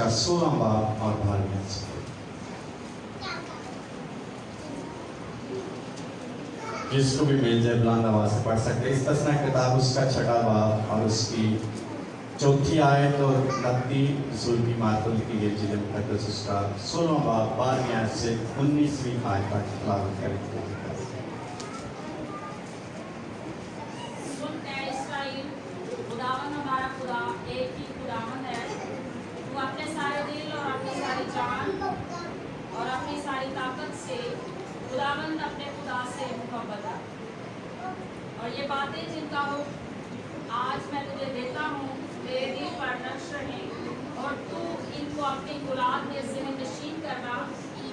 उसका 16वां बाब और 12वां आयत। जिसको भी मिल जाए बुलंद आवाज से पढ़ सकते। इस तस्ना किताब उसका 6वां बाब और उसकी 4थी आयत और नब्बी रसूल की मातुल की इंजील मुक़द्दस उसका 16वां बाब 12वीं आयत से 19वीं आयत तक तिलावत करेंगे। सुन ऐ इस्राएल, खुदावंद हमारा खुदा एक ही खुदावंद है। तू अपने सारे दिल और अपनी सारी जान और अपनी सारी ताकत से खुदावंद अपने खुदा से मोहब्बत कर। और ये बातें जिनका हो आज मैं तुझे देता हूँ तेरे दिल पर नक्श रहें और तू इनको अपनी गुलाब में ज़हन नशीन करना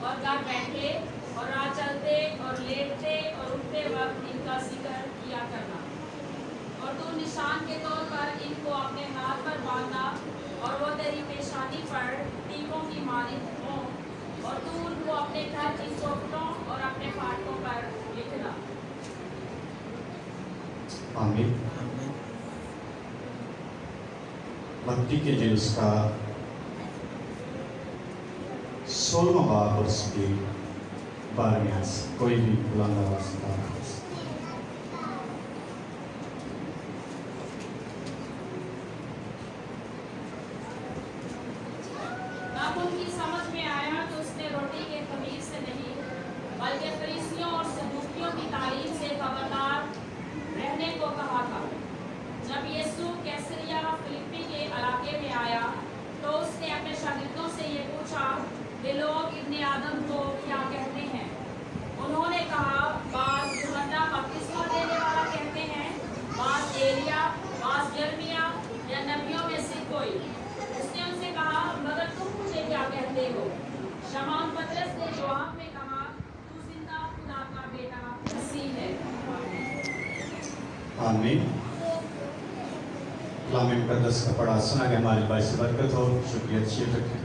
और घर बैठे और राह चलते और लेटते और उठते वक्त इनका जिक्र किया करना। और तू निशान के तौर पर इनको अपने हाथ पर बांधना और वो तेरी पेशानी पर टीकों की मानिंद हों और तू उनको अपने घर की चौखटों और अपने फाटकों पर लिखना। आमीन। मत्ती के इंजील उसका 16वां बाब और उसकी 12वीं आयत। कोई भी बुलंद आवाज से पढ़ सकता है। तब उनकी समझ में आया तो उसने रोटी के खमीर से नहीं बल्कि फरीसियों और सदूकियों की तालीम से खबरदार रहने को कहा था। जब यीशु कैसरिया फिलिप्पी के इलाके में आया तो उसने अपने शागिर्दों से ये पूछा वे लोग इब्ने आदम को क्या कहते हैं। उन्होंने कहा बाज़ यूहन्ना बपतिस्मा देने वाला कहते हैं, बाज़ एलिया, बाज़ यिर्मयाह या नबियों में से कोई। उसने उनसे कहा मगर तुम मुझे क्या कहते हो। शमौन पतरस ने जवाब में कहा तू जिंदा खुदा का बेटा मसीह है। आमीन। कलाम मुक़द्दस का पढ़ा सुना गया हमारे भाई से बरकत हो। शुक्रिया अच्छी रखें।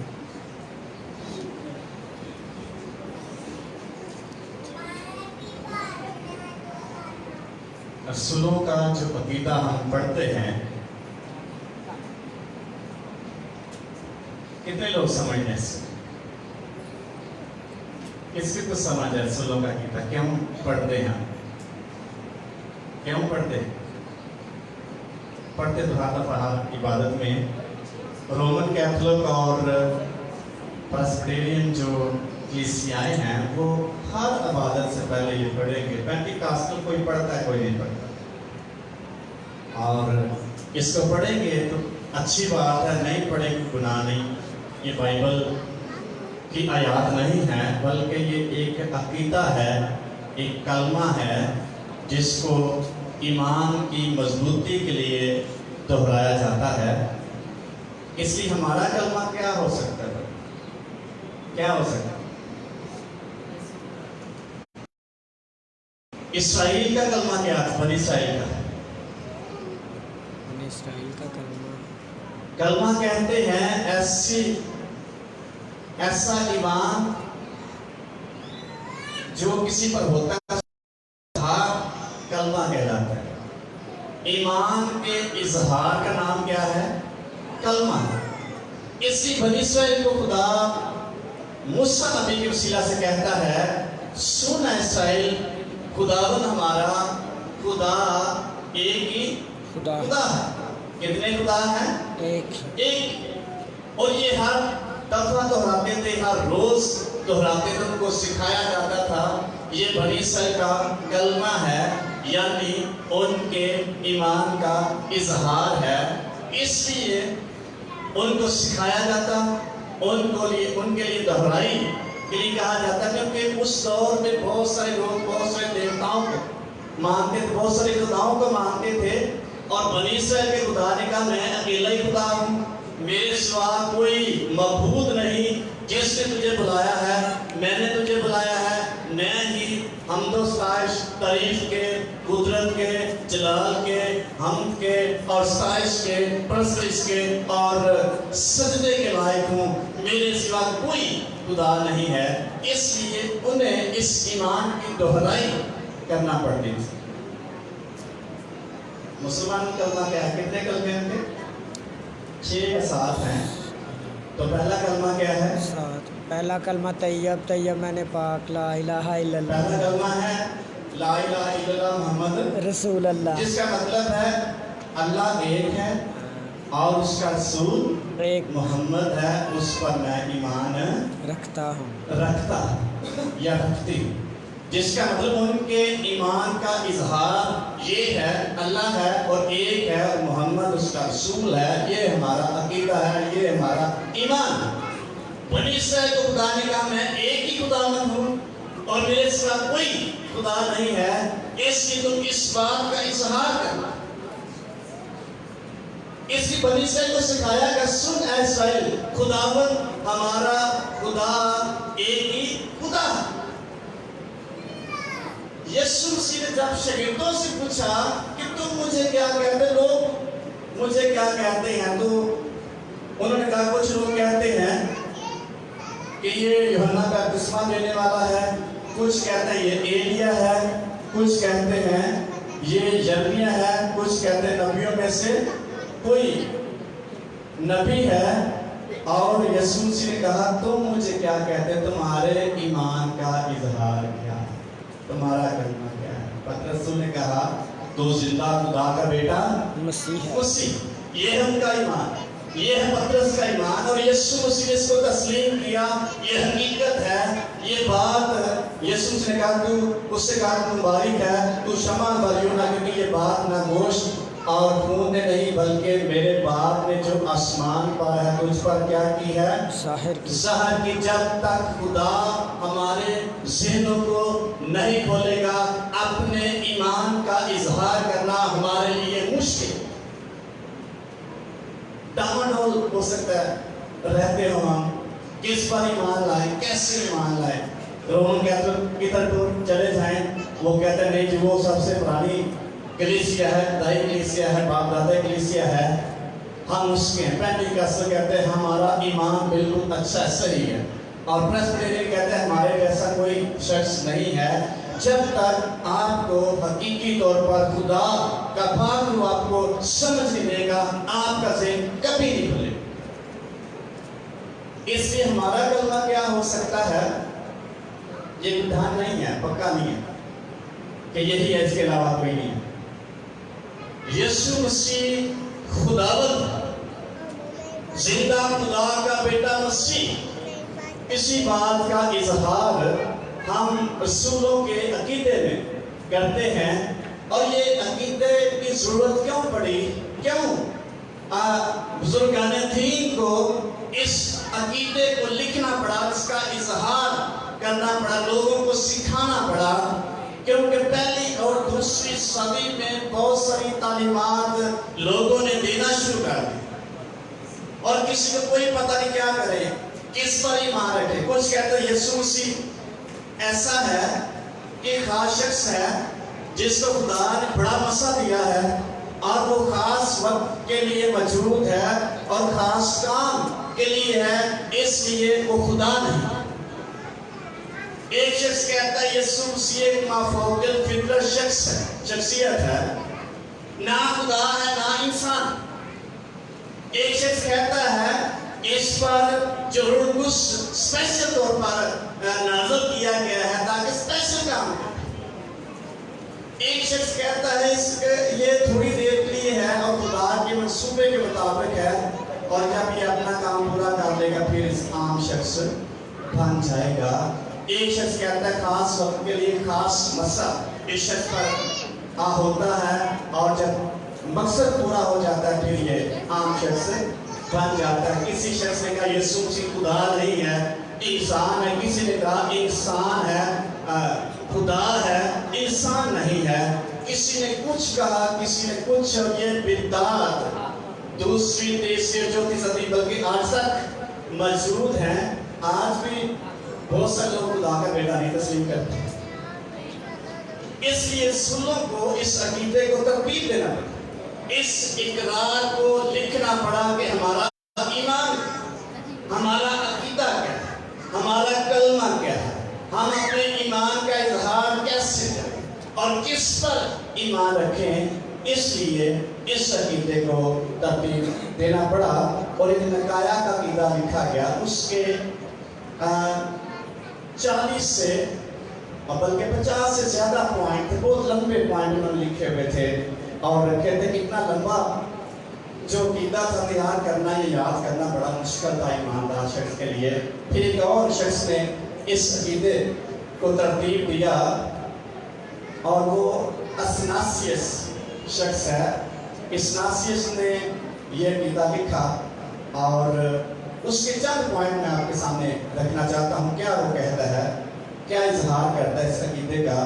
रसूलों का जो अकीदा हम पढ़ते हैं, कितने लोग समझने से किसकी तो समझ है रसूलों का अकीदा क्यों पढ़ते हैं, क्यों पढ़ते तो पढ़ा इबादत में रोमन कैथोलिक और प्रेस्बिटेरियन जो कलीसियाएं हैं वो हर इबादत से पहले ये पढ़ेंगे। पेंटिकॉस्टल कोई पढ़ता है, कोई नहीं पढ़ता। और इसको पढ़ेंगे तो अच्छी बात है, नहीं पढ़ेंगे गुनाह नहीं। ये बाइबल की आयत नहीं है बल्कि ये एक अकीदा है, एक कलमा है जिसको ईमान की मजबूती के लिए दोहराया जाता है। इसलिए हमारा कलमा क्या हो सकता है, क्या हो सकता है? इसराइल का कलमा क्या था? बनी इसराइल का कलमा कहते हैं ऐसा ईमान जो किसी पर होता है कलमा कहलाता है। ईमान के इजहार का नाम क्या है? कलमा। इसी बनी इसराइल को खुदा मूसा नबी के वसीला से कहता है सुन इसराइल, खुदावन हमारा खुदा एक ही खुदा है। कितने खुदा हैं? एक। और ये हर दफा दोहराते थे, हर रोज दोहराते थे, उनको सिखाया जाता था। ये बनी इसराइल का कलमा है, यानी उनके ईमान का इजहार है। इसलिए उनको सिखाया जाता, उनके लिए दोहराई के लिए कहा जाता, क्योंकि उस दौर में बहुत सारे लोग बहुत सारे देवताओं को मानते थे, बहुत सारे खुदाओं को मानते थे। और बनी इसराइल के खुदा ने कहा मैं अकेला ही खुदा हूँ, मेरे सिवा कोई मबूद नहीं। जिसने तुझे बुलाया है, मैंने तुझे बुलाया है, मैं ही हमदो सताइश तारीफ के, कुदरत के, जलाल के, हमद के और सताइश के, परस्तिश के और सजदे के लायक हूँ। मेरे सिवा कोई खुदा नहीं है। इसलिए उन्हें इस ईमान की दोहराई करना पड़ती थी। मुसलमान कलमा क्या है? कितने कलमे होंगे? 6 या 7 हैं। तो पहला कलमा क्या है? साथ पहला कलमा तैयब तैयब मैंने पाक ला इलाहा इल्लल्लाह पहला कलमा है ला इलाहा इल्लल्लाह मोहम्मद, रसूल अल्लाह, जिसका मतलब है अल्लाह एक है और उसका रसूल एक मोहम्मद है, उस पर मैं ईमान रखता हूँ। रखता या रखती, जिसका मतलब उनके ईमान का इजहार ये है अल्लाह है और एक है और मोहम्मद उसका रसूल है। ये हमारा अकीदा है, ये हमारा ईमान है। बनी इसराइल को खुदा ने कहा मैं एक ही खुदावंद हूँ और मेरे सिवा कोई खुदा नहीं है, इसलिए तुम इस बात का इजहार करना। इसकी बनी इसराइल को सिखाया कि सुन ऐ इसराइल, खुदावंद हमारा खुदा एक ही खुदा है। यीशु मसीह ने जब शागिर्दों से पूछा कि तुम मुझे क्या कहते, लोग मुझे क्या कहते हैं, तो उन्होंने कहा कुछ लोग कहते हैं कि ये यूहन्ना का बपतिस्मा देने वाला है, कुछ कहते हैं ये एलिया है, कुछ कहते हैं ये यर्मिया है, कुछ कहते हैं नबियों में से कोई नबी है। और यीशु मसीह ने कहा तुम मुझे क्या कहते, तुम्हारे ईमान का इजहार क्या है, तुम्हारा कलमा क्या है? पतरस ने कहा तो जिंदा खुदा का बेटा मसीह है। मसीह, ये है उनका ईमान, ये है पतरस का ईमान। और यीशु मसीह ने इसको तस्लीम किया, ये हकीकत है, ये बात। यीशु मसीह ने कहा तू, उससे कहा तू मुबारक है, तू क्षमा भरियो ना, क्योंकि ये बात ना गोश्त और खून ने नहीं बल्कि मेरे बाप ने जो आसमान पर है तुझ पर क्या की है, ज़ाहिर की। ज़ाहिर की। जब तक खुदा हमारे ज़हनों को नहीं खोलेगा, अपने ईमान का इजहार करना हमारे लिए मुश्किल, डामाडोल हो सकता है। रहते हो हम, किस पर ईमान लाए, कैसे ईमान लाए? रोमन कैथोलिक की तरफ चले जाएं, वो कहते नहीं जी वो सबसे पुरानी कलीसिया है, दाई कलीसिया है, बाप दादा कलीसिया है, हम उसके हैं। पेंटिकस्ट कहते हैं हमारा ईमान बिल्कुल अच्छा सही है, और प्रेस्बिटेरियन कहते हैं हमारे जैसा कोई शख्स नहीं है। जब तक आपको हकीकी तौर पर खुदा का बात आपको समझ नहीं देगा, आपका ज़हन कभी नहीं खुलेगा। इसलिए हमारा कलमा क्या हो सकता है, ये विधान नहीं है, पक्का नहीं है कि यही है, इसके अलावा कोई नहीं है। यीशु मसीह खुदावंद, जिंदा खुदा का बेटा मसीह, इसी बात का इजहार हम रसूलों के अकीदे में करते हैं। और ये अकीदे की जरूरत क्यों पड़ी, क्यों बुजुर्गाने दीन को इस अकीदे को लिखना पड़ा, इसका इजहार करना पड़ा, लोगों को सिखाना पड़ा? क्योंकि पहली और दूसरी सदी में बहुत सारी तालीमात लोगों ने देना शुरू कर दी और किसी को कोई पता नहीं क्या करे, किस पर ईमान रखे। कुछ कहते हैं यीशु मसीह ऐसा है कि खास शख्स है जिसको खुदा ने बड़ा मसा दिया है और वो खास वक्त के लिए मौजूद है और खास काम के लिए है, इसलिए वो खुदा नहीं। एक शख्स कहता है यीशु मसीह एक माफौकल फितरत शख्स है, शख्सियत है, ना खुदा है ना इंसान। एक शख्स कहता है इस पर जो रूह कुछ स्पेशल तौर पर नाज़िल किया गया है ताकि स्पेशल काम करे। एक शख्स कहता है इसके ये थोड़ी देर के लिए है और खुदा के मंसूबे के मुताबिक है, और जब ये अपना काम पूरा कर लेगा फिर इस आम शख्स बन जाएगा। एक शख्स कहता है खास वक्त के लिए खास मसा इस शख्स पर होता है, और जब मकसद पूरा हो जाता है फिर ये आम शख्स बन जाता है। किसी शख्स ने कहा यीशु मसीह खुदा नहीं है, इंसान है। किसी ने कहा इंसान है, खुदा है, इंसान नहीं है। किसी ने कुछ कहा, किसी ने कुछ। और ये बिदात दूसरी तीसरी चौथी सदी बल्कि आज तक मौजूद है। आज भी बहुत सारे लोग खुदा का बेटा नहीं तस्लीम करते, इसलिए रसूलों को इस अकीदे को तरतीब देना पड़ा, इस इकरार को लिखना पड़ा कि हमारा ईमान, हमारा अकीदा क्या है, हमारा कलमा क्या है, हम अपने ईमान का इजहार कैसे करें और किस पर ईमान रखें। इसलिए इस अकीदे को तरतीब देना पड़ा और एक नकाया का अकीदा लिखा गया। उसके 40 से बल्कि 50 से ज़्यादा पॉइंट थे, बहुत लंबे पॉइंट उन्होंने लिखे हुए थे और कहते हैं इतना लंबा जो अकीदा था तैयार करना, ये याद करना बड़ा मुश्किल था ईमानदार शख्स के लिए। फिर एक और शख्स ने इस अकीदे को तरतीब दिया और वो असनासियस शख्स है। इसनासियस ने ये अकीदा लिखा और उसके चंद पॉइंट मैं आपके सामने रखना चाहता हूँ। क्या वो कहता है, क्या इजहार करता है इस अकीदे का।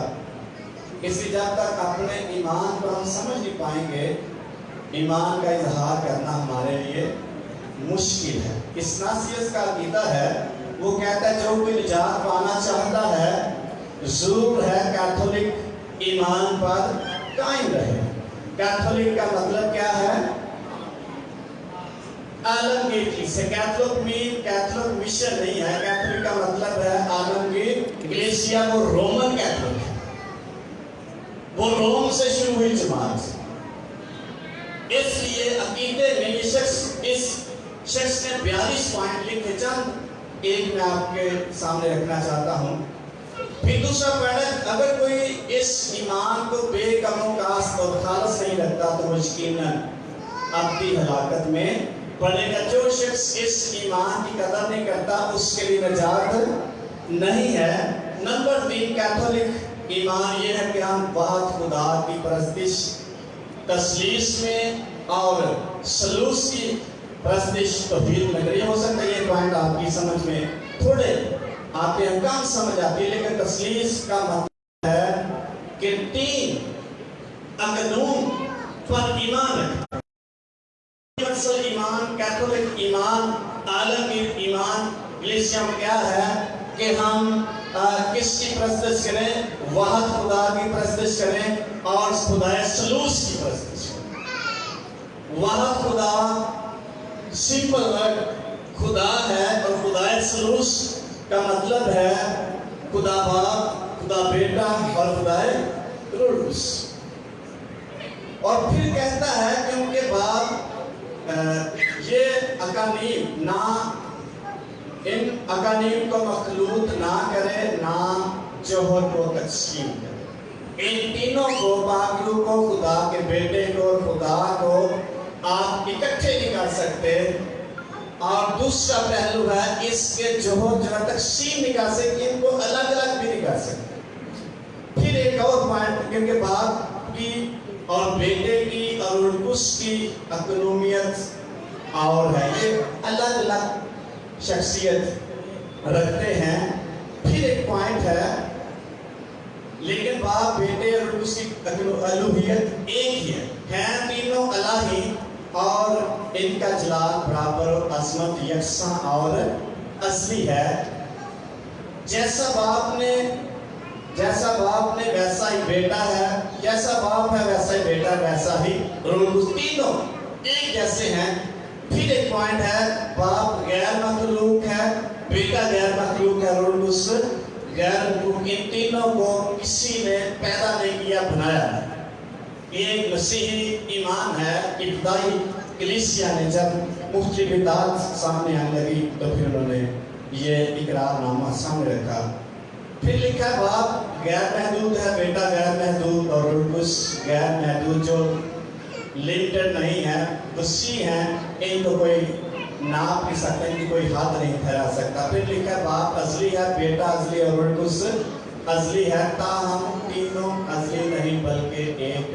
इसलिए जब तक अपने ईमान को हम समझ नहीं पाएंगे, ईमान का इजहार करना हमारे लिए मुश्किल है। इसनासियस का अकीदा है, वो कहता है जो कोई निजात पाना चाहता है ज़रूर है कैथोलिक ईमान पर कायम रहे। कैथोलिक का मतलब क्या है, आलमगीर से। कैथोलिक मिशन नहीं है। कैथोलिक का मतलब है आलमगीर इक्लेसिया। वो रोमन कैथोलिक है, वो रोम से शुरू हुई जमात। इसलिए अकीदे में ये शख्स, इस शख्स ने 42 पॉइंट लिखे। चंद एक मैं आपके सामने रखना चाहता हूँ। फिर दूसरा पॉइंट, अगर कोई इस ईमान को बेकमो कास्त और खालस नहीं रखता तो वो यकीनन अपनी हलाकत में पड़ेगा। जो शख्स इस ईमान की कदर नहीं करता उसके लिए नजात नहीं है। नंबर 3, कैथोलिक ईमान ये है कि हम वाहिद खुदा की परस्तिश तस्लीस में और सलूस की परस्तिश तौहीद में करिए। हो सकता है ये पॉइंट आपकी समझ में थोड़े आपके कम समझ आती है, लेकिन तस्लीस का मतलब है कि 3 अकदूम पर ईमान रखना। असल ईमान, कैथोलिक ईमान, आलमगीर ईमान, इक्लेसिया में क्या है कि हम किसकी परस्तिश करें, वाहिद खुदा की परस्तिश करें और खुदाए सलूस की परस्तिश करें। वाहिद खुदा सिंपल वर्ड खुदा है और खुदाए सलूस का मतलब है खुदा बाप, खुदा बेटा और खुदाए रूह। और फिर कहता है कि उनके बाप ये अकानीम ना, इन अकानीम को मखलूत ना करे, ना जोहर को तकसीम करे। इन तीनों को, बाकरू को, खुदा के बेटे को, खुदा को आप इकट्ठे नहीं कर सकते। और दूसरा पहलू है इसके जोहर जो तकसीम नहीं कर सकते, इनको अलग अलग भी नहीं कर सकते। फिर एक और पॉइंट, क्योंकि बाप की और बेटे की और उर्दूस की अकनूमियत और है, ये अलग अलग शख्सियत रखते हैं। फिर एक पॉइंट है, लेकिन बाप, बेटे और उर्दूस की अलूहियत एक ही है तीनों अलाही और इनका जलाल बराबर और अजमत यकसा और असली है। जैसा बाप ने वैसा ही बेटा है, जैसा बाप है वैसा ही बेटा, वैसा ही रूह, तीनों एक जैसे हैं। फिर एक पॉइंट है, बाप गैर मखलूक है, बेटा गैर मखलूक है, रूह गैर मखलूक। इन तीनों को किसी ने पैदा नहीं किया, बनाया है। ये एक मसीही ईमान है। इब्तदाई कलीसिया ने जब मुख्तलिफ बिदात सामने आने लगी तो फिर उन्होंने ये इकरारनामा सामने रखा। फिर लिखा बाप गैर महदूद है, बेटा गैर महदूद और रूह गैर महदूद, जो लिमिटेड नहीं है, वसी हैं, इनको कोई नाप नहीं सकता, इनकी कोई हद नहीं ठहरा सकता। फिर लिखा बाप अजली है, बेटा अजली और रूह अजली है, ताहम तीनों अजली नहीं बल्कि एक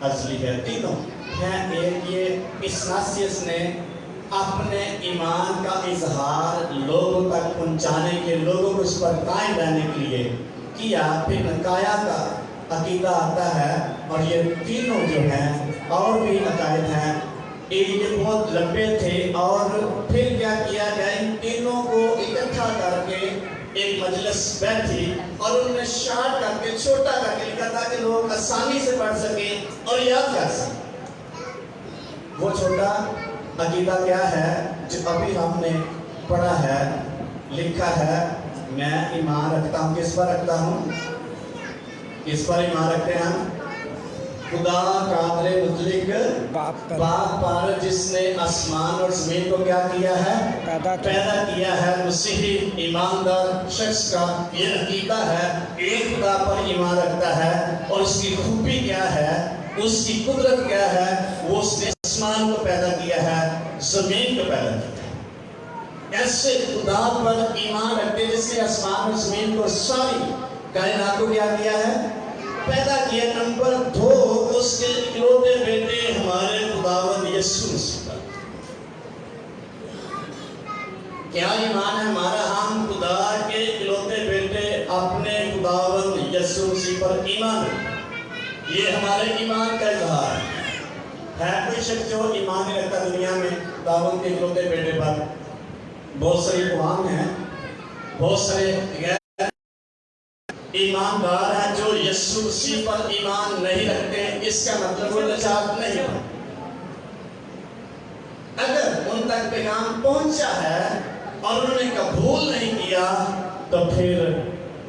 अजली है। तीनों हैं एक। ये इसनासियस ने अपने ईमान का इजहार लोगों तक पहुंचाने के, लोगों को उस पर कायम रहने के लिए किया। फिर नकाया का अकीदा आता है और ये तीनों जो हैं और भी अकायद हैं, ये बहुत लंबे थे। और फिर क्या किया गया, इन तीनों को इकट्ठा करके एक मजलिस बैठी और उन्होंने शार्ट करके, छोटा करके लिखा ताकि लोग आसानी से पढ़ सकें और याद कर सकें। वो छोटा अकीदा क्या है जो अभी हमने पढ़ा है, लिखा है, मैं ईमान रखता हूँ। किस पर रखता हूँ? किस पर ईमान रखते हैं हम? खुदा कादरे मुतलिक बाप पर बाप पर जिसने आसमान और जमीन को क्या किया है, पैदा किया है। मसीही ईमानदार शख्स का ये अकीदा है, एक खुदा पर ईमान रखता है और उसकी खूबी क्या है, उसकी कुदरत क्या है, वो उसने आसमान को पैदा किया है, जमीन को पैदा किया है। ऐसे खुदा पर ईमान रखते जिसने आसमान और जमीन को सारी कायनात को क्या किया है, पैदा किया। नंबर 2, उसके इकलौते बेटे हमारे खुदावंद यीशु मसीह पर क्या ईमान है हमारा। हम खुदा के इकलौते बेटे अपने खुदावंद यीशु मसीह पर ईमान रखते, ये हमारे ईमान का इजहार है। कोई शख्स जो ईमान नहीं रखता दुनिया में खुदावंद के इकलौते बेटे पर? बहुत सारे गुलाम हैं, बहुत सारे गैर ईमानदार हैं जो यीशु मसीह पर ईमान नहीं रखते। इसका मतलब वो निजात नहीं है। अगर उन तक पैगाम पहुंचा है और उन्होंने कबूल नहीं किया तो फिर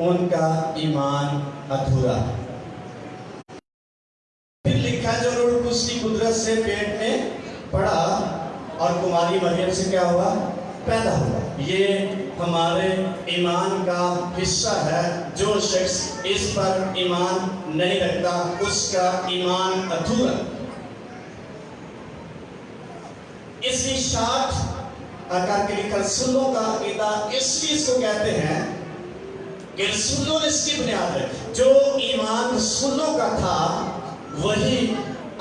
उनका ईमान अधूरा है। फिर लिखा जो रूह उसकी कुदरत से पेट में पड़ा और कुमारी मरियम से क्या हुआ, पैदा हुआ। ये हमारे ईमान का हिस्सा है। जो शख्स इस पर ईमान नहीं रखता उसका ईमान अधूरा। इसकी 60 करके लिखा रसूलों का अकीदा इस चीज को कहते हैं कि रसूलों ने इसकी बुनियाद रखी। जो ईमान रसूलों का था वही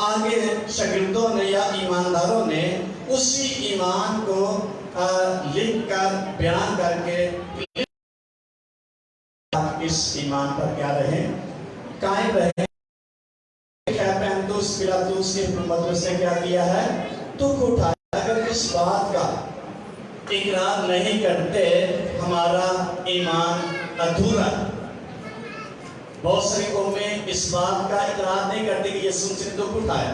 आगे शागिर्दों ने या ईमानदारों ने उसी ईमान को लिख कर बयान करके इस ईमान पर क्या रहे, कायम रहे। पैंतुस पिलातुस की हुकूमत ने क्या किया है, दुख उठाया। अगर इस बात का इकरार नहीं करते हमारा ईमान अधूरा। बहुत सारी कौमें इस बात का इकरार नहीं करते कि यीशु मसीह ने दुख उठाया।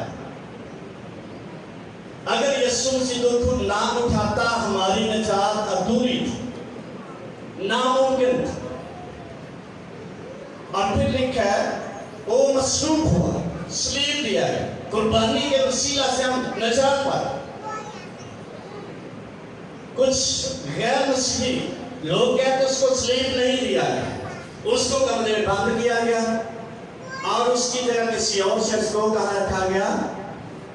अगर यीशु मसीह दुख ना उठाता हमारी निजात अधूरी थी, नामुमकिन थी। और फिर लिखा है वो मसलूब हुआ, सलीब दिया गया, कुर्बानी के वसीला से हम निजात पाए। कुछ गैर मसीही लोग कहते उसको सलीब नहीं दिया गया, उसको कमरे में बंद किया गया और उसकी जगह किसी और शख्स को कहाँ रखा गया,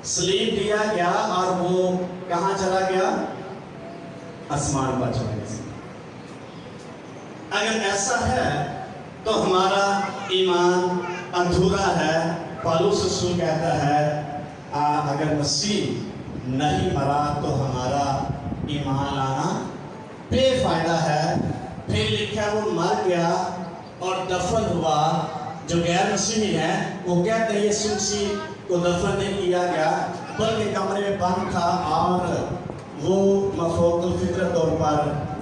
सलीब दिया गया और वो कहाँ चला गया, आसमान पर चला गया। अगर ऐसा है तो हमारा ईमान अधूरा है। पौलुस रसूल कहता है अगर मसीह नहीं मरा तो हमारा ईमान लाना बेफायदा है। फिर लिखा वो मर गया और दफन हुआ। जो गैर मसीही है वो कहते हैं यीशु मसीह को दफन नहीं किया गया बल्कि कमरे में बंद था और वो मफूकुल फितरत तौर पर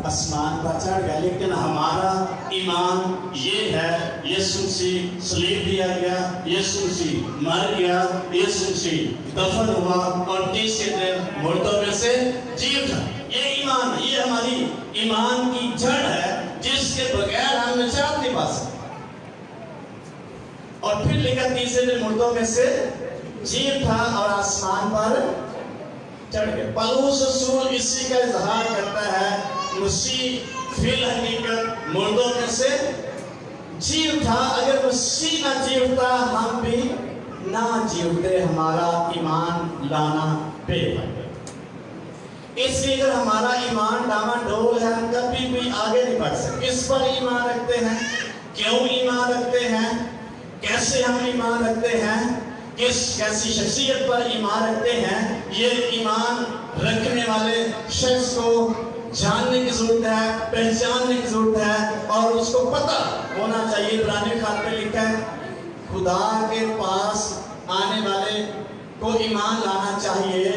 आसमान पर चढ़ गया। लेकिन हमारा ईमान ये है यीशु मसीह सलीब दिया गया, यीशु मसीह मर गया, यीशु मसीह दफन हुआ और तीसरे दिन मुर्दों में से जी उठा। ये ईमान, ये हमारी ईमान की जड़ है जिसके बगैर हम निजात नहीं पा सकते। और फिर लिखा तीसरे दिन मुर्दों में से जी उठा और आसमान पर चढ़ गया। पौलुस रसूल इसी का इजहार करता है मसीह फिल हकीकत मुर्दों में से जी उठा। अगर मसीह ना जी उठता हम भी ना जी उठते, हमारा ईमान लाना बेफायदा। इसलिए अगर हमारा ईमान डामाडोल है हम कभी भी आगे नहीं बढ़ सकते। किस पर ईमान रखते हैं, क्यों ईमान रखते हैं, कैसे हम ईमान रखते हैं, कैसी शख्सियत पर ईमान रखते हैं, ये ईमान रखने वाले शख्स को जानने की जरूरत है, पहचानने की जरूरत है और उसको पता होना चाहिए। पुराने खात में लिखा है खुदा के पास आने वाले को ईमान लाना चाहिए।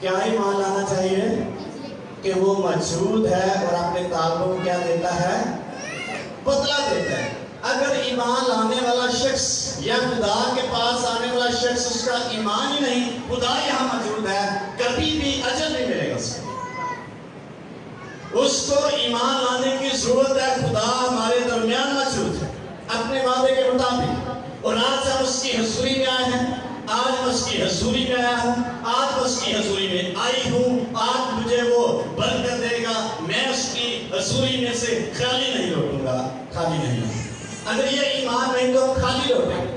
क्या ईमान लाना चाहिए कि वो मौजूद है और अपने ताल्बों को क्या देता है, बदला देता है। अगर ईमान लाने वाला शख्स या खुदा के पास आने वाला शख्स उसका ईमान ही नहीं, खुदा यहाँ मौजूद है, कभी भी अजर नहीं मिलेगा उसको ईमान लाने की जरूरत है। खुदा हमारे दरमियान मौजूद है अपने वादे के मुताबिक। اور آج ہم اس کی حضوری میں آئے ہیں. آج میں اس کی حضوری میں آیا ہوں. آج میں اس کی حضوری میں آئی ہوں. آج مجھے وہ برکت دے گا. میں اس کی حضوری میں سے خالی نہیں لوٹوں گا. خالی نہیں. اگر یہ ایمان نہیں تو ہم خالی لوٹیں گے.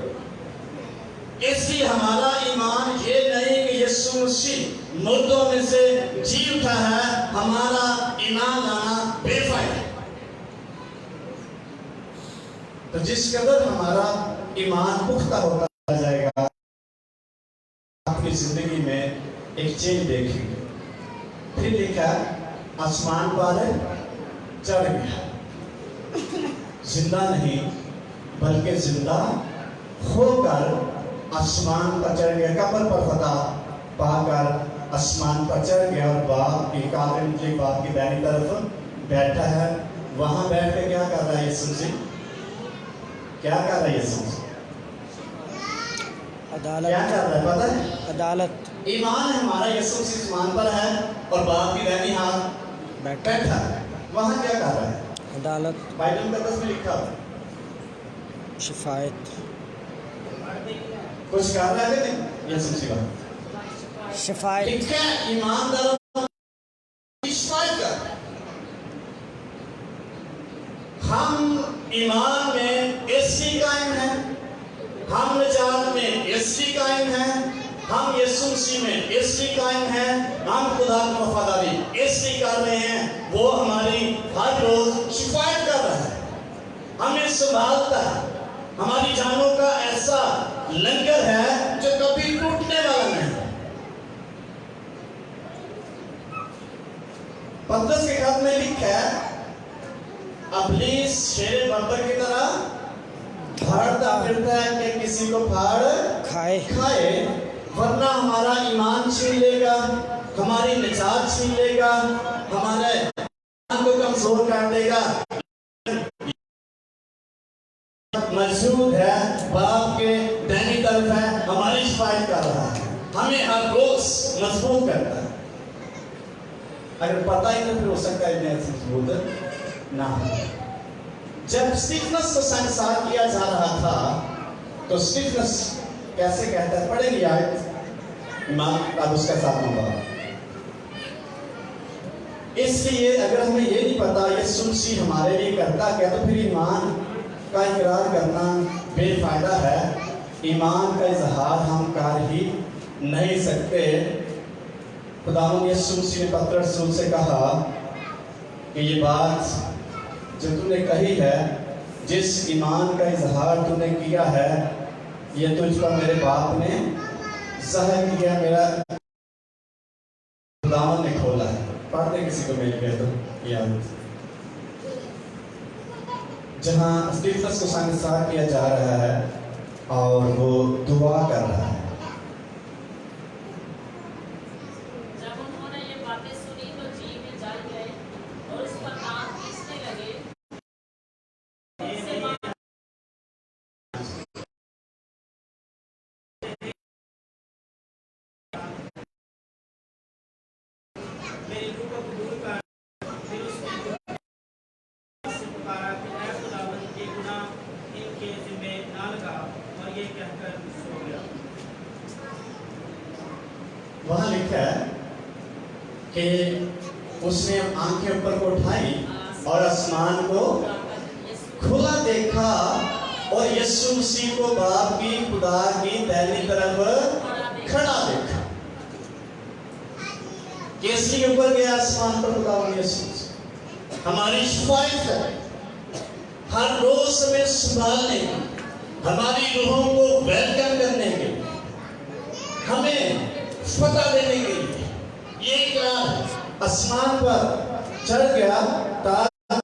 اس لیے ہمارا ایمان یہ نہیں کہ یسوع مسیح مردوں میں سے جی اٹھا ہے. ہمارا ایمان لانا بے فائدہ ہے. تو جس قدر ہمارا ایمان پختہ ہوتا جائے گا اپنی زندگی میں ایک چینج دیکھیں گے. پھر لکھا آسمان پر چڑھ گیا. زندہ نہیں بلکہ زندہ ہو کر آسمان پر چڑھ گیا. قبر پر فتح پا کر آسمان پر چڑھ گیا اور باپ کی باپ کی دائیں طرف بیٹھا ہے. وہاں بیٹھ کے کیا کر رہا ہے یسوع مسیح؟ کیا کر رہا ہے یسوع مسیح؟ عدالت. کیا کر رہا ہے پتہ ہے؟ عدالت. ایمان ہمارا یسوع مسیح آسمان پر ہے اور باپ کی دائیں ہاتھ بیٹھا ہے. وہاں کیا کر رہا ہے؟ عدالت. بائبل مقدس میں لکھا ہے شفایت. کچھ کر رہا ہے کہ نہیں یسوع مسیح کا؟ شفایت. لکھا ہے ایمانداروں کی شفاعت کر. ہم ایمان میں اس لیے قائم ہیں. ہم نجات میں اس لیے قائم ہیں. ہم یسوع مسیح میں اس لیے قائم ہیں. ہم خدا کی وفاداری اس لیے کر رہے ہیں. وہ ہماری ہر روز شفاعت کر رہا ہے. ہمیں سنبھالتا ہے. ہماری جانوں کا ایسا لنگر ہے جو کبھی ٹوٹنے والا نہیں. پترس کے خط میں لکھا ہے ابلیس شیر بردر کی طرح پھاڑتا پھرتا ہے کہ کسی کو پھاڑ کھائے. ورنہ ہمارا ایمان چھین لے گا, ہماری نجات چھین لے گا, ہمارے ایمان کو کمزور کر دے گا. موجود ہے باپ کے دائیں طرف ہے, ہماری شفاعت کر رہا ہے, ہمیں ہر روز مضبوط کرتا ہے. اگر پتہ ہی نہیں پھر ہو سکتا ہے ایسے مضبوط نہ ہو. جب اسٹیفنس کو سنسار کیا جا رہا تھا تو اسٹیفنس کیسے کہتا ہے؟ پڑھیں گے آیت امام اب اس کا 7 نمبر. اس لیے اگر ہمیں یہ نہیں پتا یسوع مسیح ہمارے لیے کرتا کیا تو پھر ایمان کا اقرار کرنا بے فائدہ ہے. ایمان کا اظہار ہم کر ہی نہیں سکتے. خداوند یسوع مسیح نے پترس رسول سے کہا کہ یہ بات جو تم نے کہی ہے, جس ایمان کا اظہار تم نے کیا ہے, یہ تجھ پر میرے باپ نے ظاہر کیا, میرا خداوند نے کھولا ہے. پڑھتے کسی کو مل گئے تو یاد جہاں اسٹیفنس کو سنسار کیا جا رہا ہے اور وہ دعا کر رہا ہے. جب انہوں نے یہ باتیں سنی تو جی میں جل گئے اور اس پر آنکھ کھینچنے لگے. میری روح کو قبول کر. پھر اس نے سے پکارا کہ اے خداوند, یہ گناہ ان کے ذمہ نہ لگا, اور یہ کہہ کر سو گیا. وہاں لکھا ہے کہ اس نے آنکھیں اوپر کو اٹھائی اور آسمان کو کھلا دیکھا اور یسوع مسیح کو باپ کی خدا کی دائیں طرف کھڑا دیکھا. کس لیے اوپر گیا آسمان پر؟ خداوند یسوع ہماری شفاعت کرے, ہر روز ہمیں سنبھالنے کی, ہماری روحوں کو ویلکم کرنے کے, ہمیں فتح دینے کے لیے. یہ اقرار ہے. آسمان پر چڑھ گیا تاکہ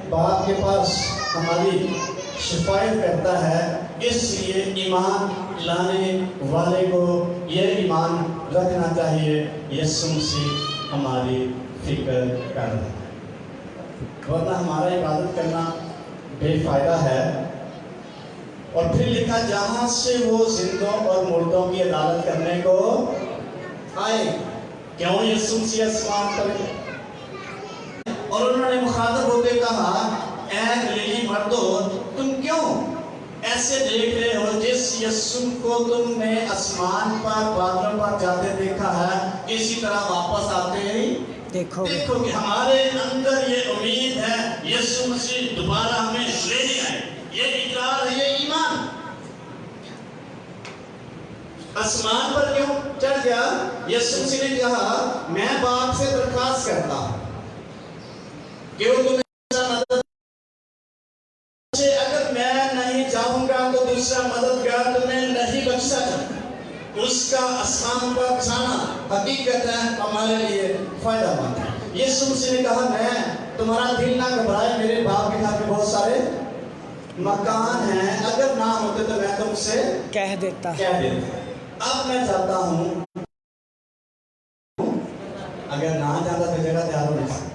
باپ کے پاس ہماری شفاعت کرتا ہے. اس لیے ایمان لانے والے کو یہ ایمان رکھنا چاہیے یسوع مسیح ہماری فکر کر رہا ہے, ورنہ ہمارا عبادت کرنا بے فائدہ ہے. اور پھر لکھا جہاں سے وہ زندوں اور مردوں کی عدالت کرنے کو آئے. کیوں یسوع مسیح آسمان پر گئے؟ اور انہوں نے مخاطب ہوتے کہا اے گلیلی مردو, تم کیوں ऐसे देख रहे हो जिस यीशु को तुमने आसमान पर बादलों पर जाते देखा है, इसी तरह वापस आते ही देखोगे। देखो कि हमारे अंदर ये उम्मीद है यीशु मसीह दोबारा हमें लेने आए। ये इकरार है, ये ईमान। आसमान पर क्यों चढ़ गया? यीशु मसीह ने कहा मैं बाप से दरखास्त करता हूं कि वो तुम्हें मदद, अगर मैं नहीं जाऊंगा तो दूसरा मददगार तुम्हें नहीं बच सकता। उसका आसमान पर जाना हकीकत है हमारे लिए फायदेमंद है। यीशु मसीह ने कहा मैं तुम्हारा दिल ना घबराए, मेरे बाप के घर में बहुत सारे मकान हैं, अगर ना होते तो मैं तुमसे कह देता। अब मैं चाहता हूं, अगर ना जाता तो जगह तैयार हो नहीं सकती।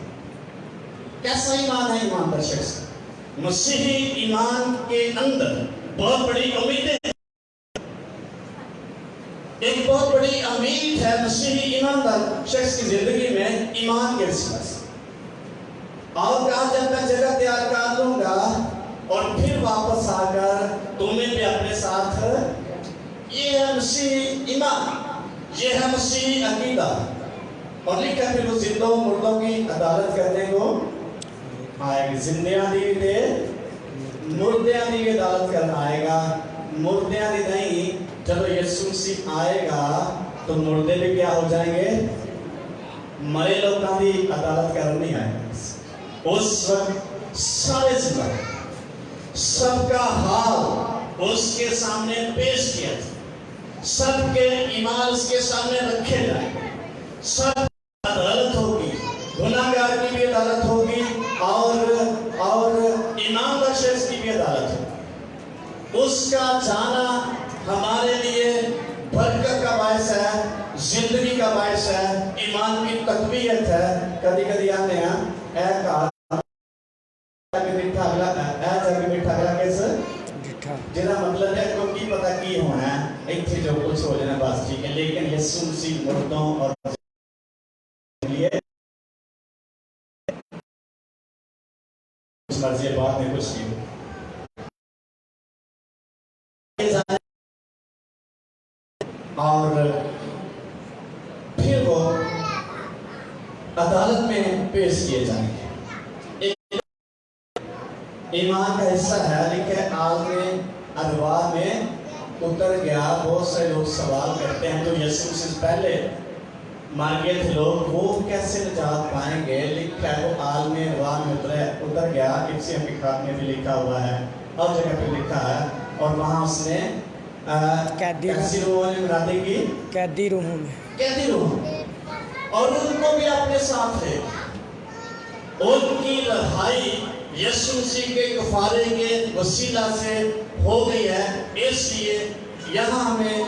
कैसा ईमान है ईमानदार शख्स? मसीही ईमान के अंदर बहुत बड़ी उम्मीदें, एक बहुत बड़ी उम्मीद है मसीही ईमानदार शख्स की जिंदगी में ईमान के विश्वास। और कहा जब मैं जगह तैयार कर लूंगा और फिर वापस आकर तुम्हें भी अपने साथ, ये है मसीही ईमान, ये है मसीही अकीदा। और लिखा फिर वो जिंदों मुर्दों की अदालत करने को आएगी। जिंदियां दी दे मुर्दियां दी अदालत करना आएगा। मुर्दियां दी नहीं, चलो यीशु मसीह आएगा तो मुर्दे भी क्या हो जाएंगे? मरे लोगों की अदालत करनी आएगा। उस वक्त सारे जिंदा, सबका हाल उसके सामने पेश किया जाए, सबके ईमान उसके सामने रखे जाएंगे, सब अदालत होगी, गुनाहगार की भी अदालत होगी और ईमानदार शख्स की भी अदालत होगी। उसका जाना हमारे लिए बरकत का बायस है, जिंदगी का बायस है, ईमान की तकवीयत है। कभी कभी आते हैं जिना मतलब है क्योंकि पता की होना है इतने जो कुछ हो जाना बस ठीक है, लेकिन यीशु मसीह मुर्दों और लिए मर्जी बात में कुछ नहीं। और फिर वो अदालत में पेश किए जाएंगे। ईमान का हिस्सा है, लिखा है आलमे अरवाह में उतर गया। बहुत से लोग सवाल करते हैं जो यीशु से पहले मर गए थे लोग, वो कैसे निजात पाएंगे? लिखा है वो आलमे अरवाह में उतर गया। किसी के खात में भी लिखा हुआ है और जगह पे लिखा है। और वहाँ उसने कैदी रूहों में और उनको भी अपने साथ है। उनकी लड़ाई यीशु मसीह के कफारे के वसीला से हो गई है। इसलिए यहाँ हमें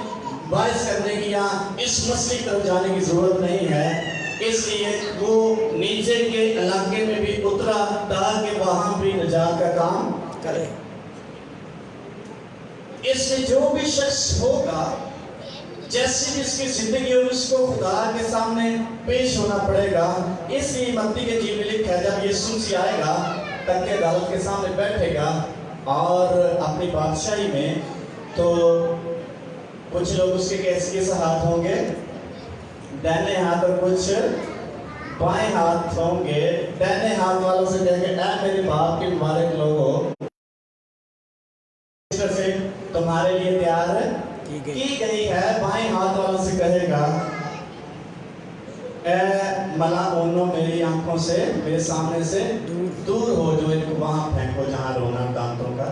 बाइस करने की या इस मसले की तरफ जाने की जरूरत नहीं है। इसलिए वो नीचे के इलाके में भी उतरा ताकि वहाँ भी निजात का काम करे। इसमें जो भी शख्स होगा, जैसी भी इसकी जिंदगी हो, उसको खुदा के सामने पेश होना पड़ेगा। इसलिए मत्ती के जीव में लिखा है जब यीशु मसीह आएगा तक के अदालत के सामने बैठेगा और अपनी बादशाही में, तो कुछ लोग उसके कैसे हाथ होंगे दाहिने हाथ और कुछ बाएं हाथ होंगे। दाहिने हाथ वालों से कहेंगे ऐ मेरे बाप के मुबारक लोगों, से तुम्हारे लिए तैयार की गई है। बाएं हाथ वालों से कहेगा ए मलाउनो मेरी आंखों से, मेरे सामने से दूर हो, जो इनको वहां फेंको जहां रोना दांतों का।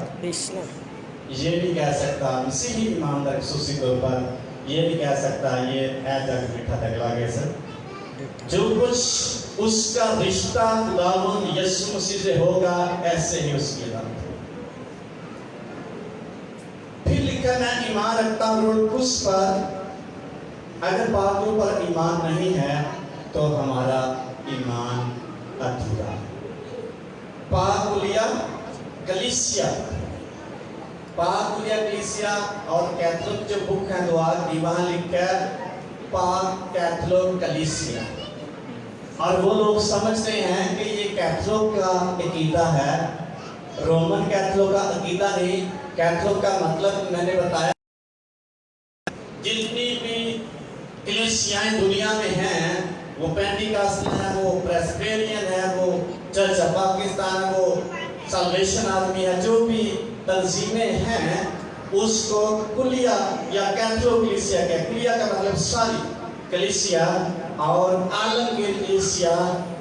ये भी कह सकता मसीही ईमानदार खुसूसी तौर पर ये भी कह सकता ये ऐ जग मीठा तगला गया सर, जो कुछ उसका रिश्ता खुदावंद यीशु मसीह से होगा ऐसे ही उसकी अदालत। फिर लिखा मैं ईमान रखता हूँ उस पर, अगर बातों पर ईमान नहीं है तो हमारा ईमान अधूरा। पाकुलिया कलीसिया और कैथोलिक जो बुक है दुआ की, वहाँ लिखा है पाक कैथोलिक कलीसिया। और वो लोग समझते हैं कि ये कैथोलिक का अकीदा है, रोमन कैथोलिक का अकीदा नहीं। कैथोलिक का मतलब मैंने बताया, जितनी भी कलीसियाएं दुनिया में हैं, वो पेंटिकॉस्टल है, वो प्रेस्बिटेरियन है, वो चर्च ऑफ पाकिस्तान है, वो साल्वेशन आर्मी है, जो भी तंजीमें हैं उसको कुलिया या कैथोलिक कलीसिया के, कुलिया का मतलब सारी कलीसिया और आलमगीर कलीसिया,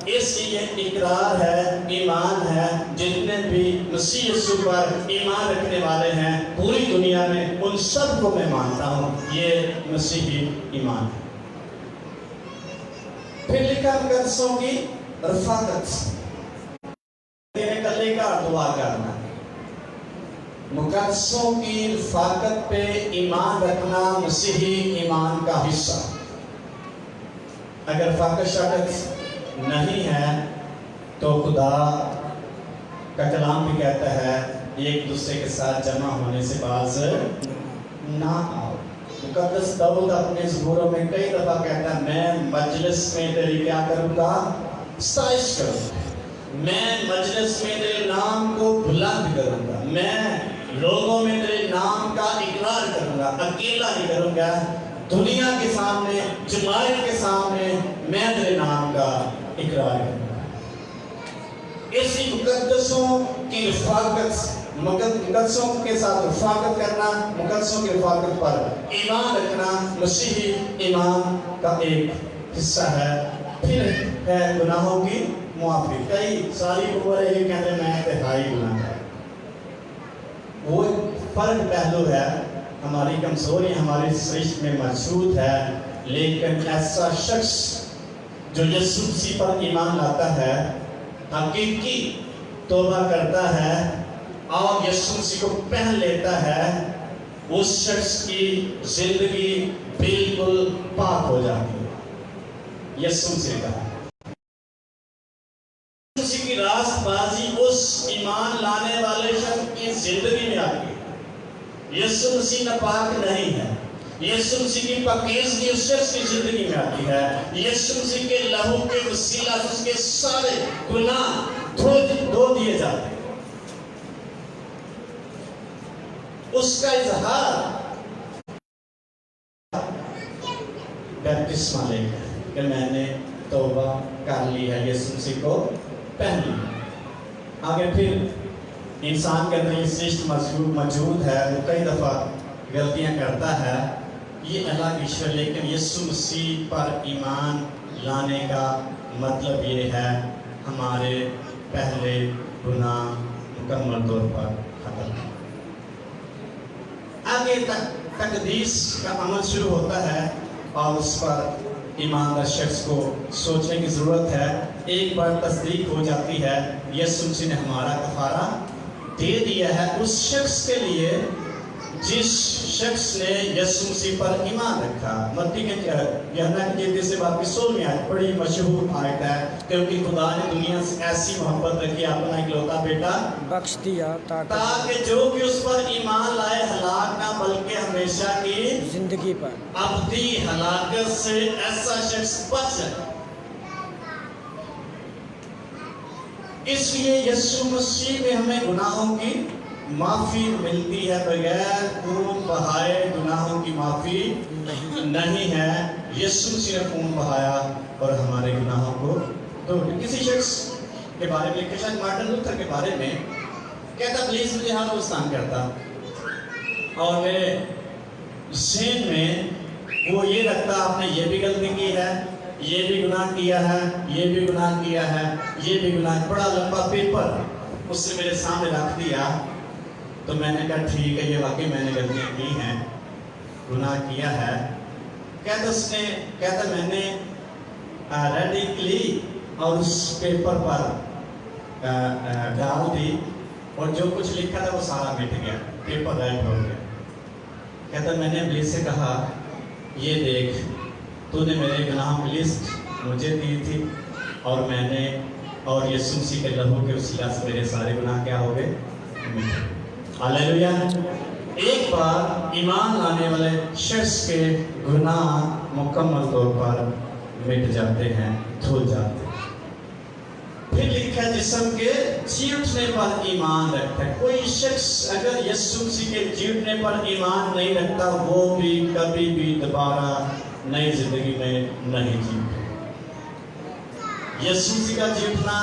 इसकी ये इकरार है, ईमान है, जितने भी मसीह यीशु पर ईमान रखने वाले हैं पूरी दुनिया में, उन सबको मैं मानता हूँ ये मसीही ईमान है। फिर लिखा मुकद्दसों की रफाकत, कल्ले का दुआ करना, मुकद्दसों की रफाकत पे ईमान रखना मसीही ईमान का हिस्सा। अगर रफाकत शफकत नहीं है तो खुदा का कलाम भी कहता है एक दूसरे के साथ जमा होने से बाज ना आओ। मुकद्दस दाऊद अपने ज़बूरों में कई दफा कहता है मैं मजलिस में तेरी क्या करूंगा, सताइश करूंगा, मैं मजलिस में तेरे नाम को बुलंद करूंगा, मैं लोगों में तेरे नाम का इकरार करूंगा, अकेला नहीं करूंगा, दुनिया के सामने, जमायत के सामने मैं तेरे नाम का इकरार करूंगा। इसी मुकद्दसों की रफाकत, मुकद्दसों के साथ रफाकत करना, मुकद्दसों की रफाकत पर ईमान रखना मसीही ईमान का एक हिस्सा है। फिर है गुनाहों की मुआफी। कई सारी उम्र ये कहते हैं मैं इंतहाई गुनाहगार, वो फर्क पहलू है, हमारी कमजोरी हमारे सृष्टि में मौजूद है, लेकिन ऐसा शख्स जो यीशु मसीह पर ईमान लाता है, हकीकी तौबा करता है और यीशु मसीह को पहन लेता है, उस शख्स की जिंदगी बिल्कुल पाक हो जाती है। यीशु मसीह का की रास्तबाजी उस ईमान लाने वाले शख्स की जिंदगी में आती है। यीशु मसीह नापाक नहीं है, यीशु मसीह की पाकीज़गी उस शख्स की जिंदगी में आती है। यीशु मसीह के लहू के वसीला से उसके सारे गुनाह धो दिए जाते हैं। उसका इजहार बैप्टिस्मा लेकर कि मैंने तौबा कर ली है, यीशु मसीह को पहन लिया। आगे फिर इंसान के अंदर ये शिष्ट मौजूद है, वो कई दफ़ा गलतियां करता है, ये अलग ईश्वर, लेकिन यीशु मसीह पर ईमान लाने का मतलब ये है हमारे पहले गुनाह मुकम्मल तौर पर खत्म। आगे तक तकदीस का अमल शुरू होता है और उस पर ईमानदार शख्स को सोचने की ज़रूरत है। एक बार तस्दीक हो जाती है यीशु मसीह ने हमारा कफारा दे दिया है उस शख्स के लिए जिस शख्स ने यीशु मसीह पर ईमान रखा। मत्ती के यूहन्ना की जिंदगी से बात की 16वीं आयत बड़ी मशहूर आयत है, क्योंकि खुदा ने दुनिया से ऐसी मोहब्बत रखी अपना इकलौता बेटा बख्श दिया ताकि जो भी उस पर ईमान लाए हलाक ना बल्कि हमेशा की जिंदगी पर अबदी हलाकत से ऐसा शख्स बच जाए। इसलिए यीशु मसीह में हमें गुनाहों की माफ़ी मिलती है, बगैर खून बहाए गुनाहों की माफ़ी नहीं है। यीशु मसीह ने खून बहाया और हमारे गुनाहों को तो किसी शख्स के बारे में लिखा, शायद मार्टिन लूथर के बारे में, कहता पुलिस मुझे हर रोज तंग करता और मेरे ज़हन में वो ये रखता आपने ये भी गलती की है, ये भी गुनाह किया है, ये भी गुनाह किया है, ये भी गुनाह। बड़ा लंबा पेपर उसने मेरे सामने रख दिया, तो मैंने कहा ठीक है, ये वाकई मैंने गलतियाँ की हैं, गुनाह किया है। कहता मैंने रेड ली और उस पेपर पर डाल दी और जो कुछ लिखा था वो सारा मिट गया, पेपर रेड हो गया। कहता मैंने पुलिस से कहा ये देख, तूने मेरे गुनाहों की लिस्ट मुझे दी थी और मैंने और यीशु मसीह के लहू के वसीला से मेरे सारे गुनाह क्या हो गए। हालेलुया। एक बार ईमान लाने वाले शख्स के गुनाह मुकम्मल तौर पर मिट जाते हैं, धुल जाते हैं। फिर लिखा है जिस्म के जी उठने पर ईमान रखता है। कोई शख्स अगर यीशु मसीह के जी उठने पर ईमान नहीं रखता, वो भी कभी भी दोबारा नई जिंदगी में नहीं जी। यीशु मसीह का जी उठना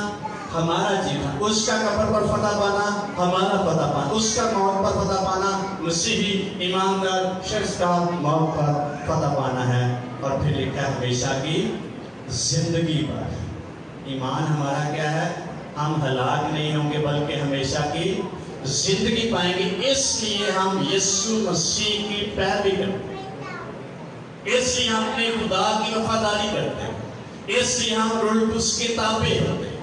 हमारा जीवन, उसका कब्र पर फतह पाना हमारा फतह पाना, उसका मौत पर फतह पाना मसीही ईमानदार शख्स का मौत पर फतह पाना है। और फिर लिखा है हमेशा की जिंदगी पर। ईमान हमारा क्या है? हम हलाक नहीं होंगे बल्कि हमेशा की जिंदगी पाएंगे। इसलिए हम यीशु मसीह की पैरवी करते हैं, इसलिए हम अपने खुदा की वफादारी करते हैं, इसलिए हम रुल्टुस के ताबे होते हैं,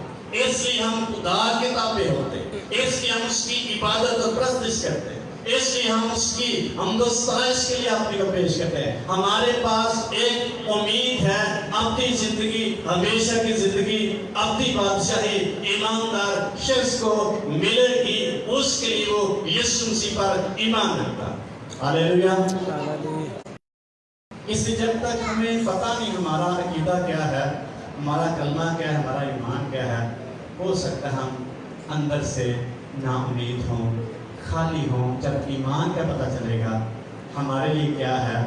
इसलिए हम खुदा के ताबे होते हैं, इसलिए हम उसकी इबादत और परस्तिश करते हैं, इसलिए हम उसकी हमदोस्ताइश के लिए अपने को पेश करते हैं। हमारे पास एक उम्मीद है, अपनी जिंदगी, हमेशा की जिंदगी, अपनी बादशाही ईमानदार शख्स को मिलेगी। उसके लिए वो यीशु मसीह पर ईमान रखता है। हालेलुया। इसलिए जब तक हमें पता नहीं हमारा अकीदा क्या है, हमारा कलमा क्या है, हमारा ईमान क्या है, हो सकता है हम अंदर से नाउम्मीद हों, खाली हों। जब ईमान का पता चलेगा हमारे लिए क्या है,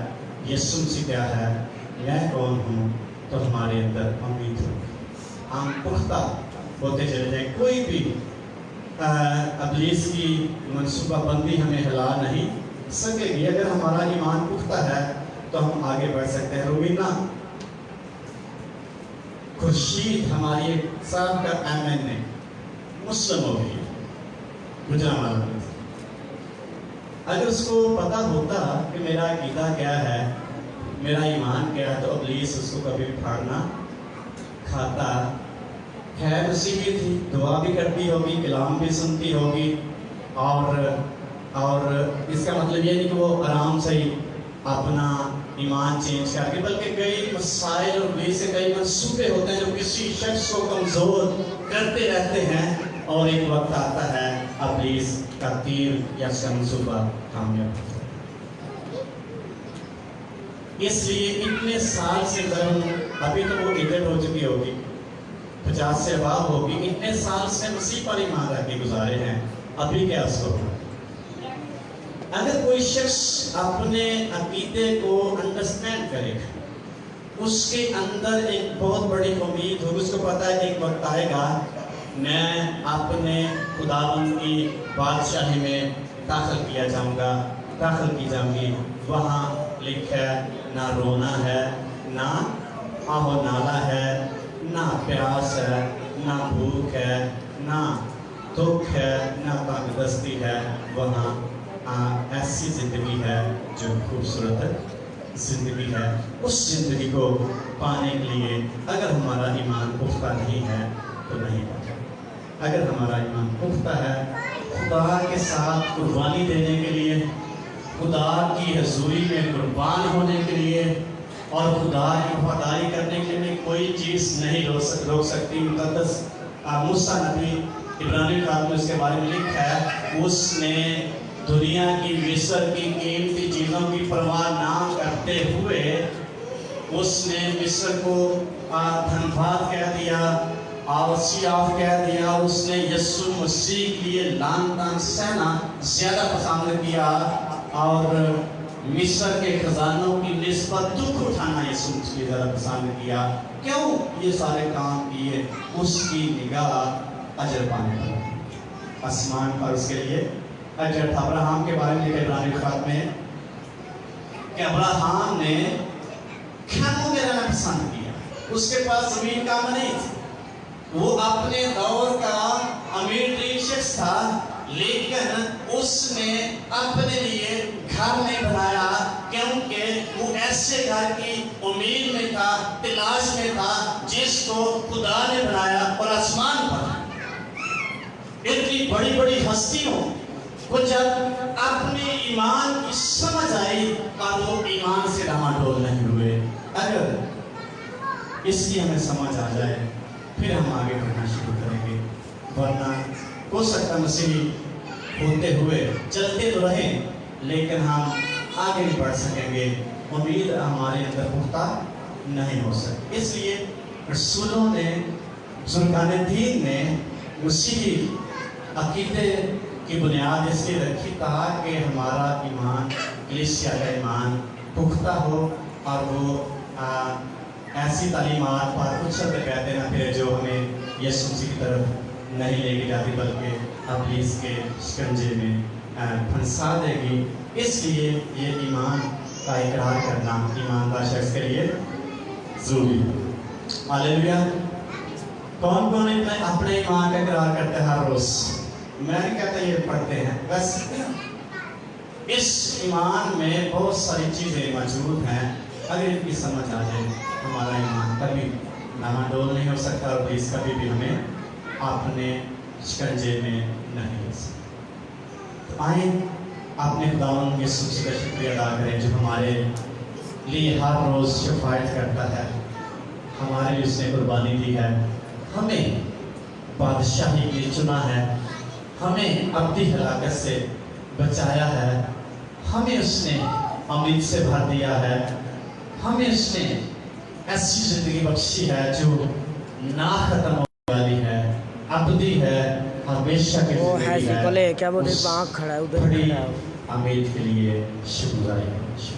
यीशु मसीह क्या है, मैं कौन हूँ, तो हमारे अंदर उम्मीद होगी, हम पुख्ता होते चले जाएं। कोई भी इब्लीस की मनसूबाबंदी हमें हिला नहीं सकेगी। अगर हमारा ईमान पुख्ता है तो हम आगे बढ़ सकते हैं। रूबीना खुर्शीद हमारी साहब का MNA मुस्लिम हो गई गुजरात में। अगर उसको पता होता कि मेरा अकीदा क्या है, मेरा ईमान क्या है, तो इब्लीस उसको कभी फाड़ना खाता। खैर उसी भी थी, दुआ भी करती होगी, कलाम भी सुनती होगी, और इसका मतलब ये नहीं कि वो आराम से ही अपना ईमान चेंज करके, बल्कि कई मसाइल और से कई मंसूबे होते हैं जो किसी शख्स को कमज़ोर करते रहते हैं, और एक वक्त आता है इब्लीस का तीर या उसका मंसूबा कामयाब होता है। इसलिए इतने साल से अभी तो वो इधर हो चुकी होगी, 50 से अबाव होगी, इतने साल से मसीह पर ईमान रख के गुजारे हैं, अभी क्या उसको। अगर कोई शख्स अपने अकीदे को अंडरस्टैंड करेगा, उसके अंदर एक बहुत बड़ी उम्मीद होगी, उसको पता है एक वक्त आएगा मैं अपने खुदावंद की बादशाही में दाखिल किया जाऊंगा, दाखिल की जाऊंगी। वहाँ लिखा है ना रोना है, ना आहो नाला है, ना प्यास है, ना भूख है, ना दुख है, ना तंगदस्ती है। वहाँ ऐसी ज़िंदगी है जो खूबसूरत ज़िंदगी है। उस ज़िंदगी को पाने के लिए अगर हमारा ईमान पुख्ता नहीं है तो नहीं पाता। अगर हमारा ईमान पुख्ता है, खुदा के साथ कुर्बानी देने के लिए, खुदा की हजूरी में कुर्बान होने के लिए और खुदा की वफादारी करने के लिए कोई चीज़ नहीं रोक सकती। मुक़द्दस मूसा नबी इब्रानी खात में इसके बारे में लिखा है, उसने दुनिया की मिस्र की कीमती चीज़ों की परवाह ना करते हुए उसने मिस्र को धनबाद कह दिया और सियाफ कह दिया। उसने यीशु मसीह के लिए लान तान सहना ज़्यादा पसंद किया और मिस्र के खजानों की निस्बत दुख उठाना यीशु मसीह ज़्यादा पसंद किया। क्यों ये सारे काम किए? उसकी निगाह अजर पाने पर, आसमान पर उसके लिए अजर था। अब्राहम के बारे में लिखा इब्रानी खात में कि अब्राहम ने खेमों में रहना पसंद किया, उसके पास ज़मीन का नहीं थी, वो अपने दौर का अमीर तरीन शख्स था, लेकिन उसने अपने लिए घर नहीं बनाया क्योंकि वो ऐसे घर की उम्मीद में था, तलाश में था जिसको खुदा ने बनाया। और आसमान पर इतनी बड़ी बड़ी हस्तियों को जब अपने ईमान की समझ आई और वो ईमान से डामाडोल नहीं हुए। अगर इसकी हमें समझ आ जाए फिर हम आगे बढ़ना शुरू करेंगे, वरना हो सकता मसीह होते हुए चलते तो रहें लेकिन हम आगे नहीं बढ़ सकेंगे, उम्मीद हमारे अंदर पुख्ता नहीं हो सकती। इसलिए रसूलों ने जुल्कारनैन ने मसीही अकीदे की बुनियाद इसलिए रखी ताकि हमारा ईमान, कलीसिया का ईमान पुख्ता हो और वो ऐसी तालीमात पर उछल कर कहते ना फिर जो हमें यीशु मसीह की तरफ नहीं लेके जाती बल्कि इब्लीस के शिकंजे में फंसा देगी। इसलिए ये ईमान का इकरार करना ईमानदार शख्स के लिए ज़रूरी है। हालेलुया। कौन कौन अपने ईमान का इकरार करते हैं हर रोज? मैं नहीं कहता ये पढ़ते हैं, बस इस ईमान में बहुत सारी चीज़ें मौजूद हैं। अगर इनकी समझ आ जाए हमारा ईमान कभी डामाडोल नहीं हो सकता और प्लीज कभी भी हमें अपने शिकंजे में नहीं ले सकता। तो आए अपने खुदावंद यीशु मसीह का शुक्रिया अदा करें जो हमारे लिए हर रोज़ शफायत करता है, हमारे लिए उसने कुर्बानी दी है, हमें बादशाही के लिए चुना है, हमें अब्दी हलाकत से बचाया है, हमें उसने अमृत से भर दिया है, हमें उसने ऐसी जिंदगी बख्शी है जो ना खत्म होने वाली है, अब्दी है, हमेशा की वो है जिंदगी सिकले है। क्या बोले उस आँख खड़ा है उधर बड़ी खड़ा है। अमीर के लिए शुक्रिया।